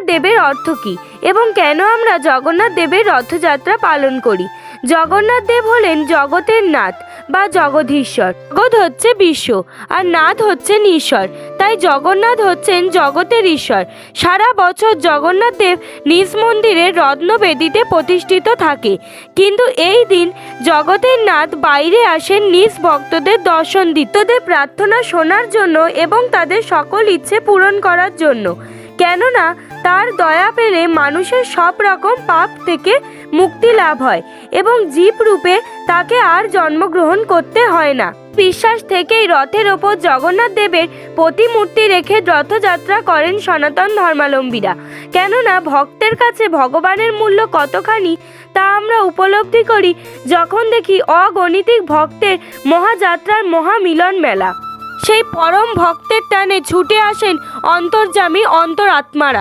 জগন্নাথ দেবের অর্থ কী এবং কেন আমরা জগন্নাথ দেবের রথযাত্রা পালন করি? জগন্নাথ দেব হলেন জগতের নাথ বা জগধীশ্বর। জগৎ হচ্ছে বিশ্ব আর নাথ হচ্ছেন ঈশ্বর, তাই জগন্নাথ হচ্ছেন জগতের ঈশ্বর। সারা বছর জগন্নাথ দেব নিজ মন্দিরে রত্নবেদিতে প্রতিষ্ঠিত থাকে, কিন্তু এই দিন জগতের নাথ বাইরে আসেন নিজ ভক্তদের দর্শন দিতে, প্রার্থনা শোনার জন্য এবং তাদের সকল ইচ্ছে পূরণ করার জন্য। কেননা তার দয়া পেলে মানুষের সব রকম পাপ থেকে মুক্তি লাভ হয় এবং জীব রূপে তাকে আর জন্মগ্রহণ করতে হয় না। বিশ্বাস থেকেই রথের ওপর জগন্নাথ দেবের প্রতিমূর্তি রেখে রথযাত্রা করেন সনাতন ধর্মাবলম্বীরা। কেননা ভক্তের কাছে ভগবানের মূল্য কতখানি তা আমরা উপলব্ধি করি যখন দেখি অগণিতিক ভক্তের মহাযাত্রার মহামিলন মেলা। সেই পরম ভক্তের টানে ছুটে আসেন অন্তর্যামী অন্তরাত্মারা।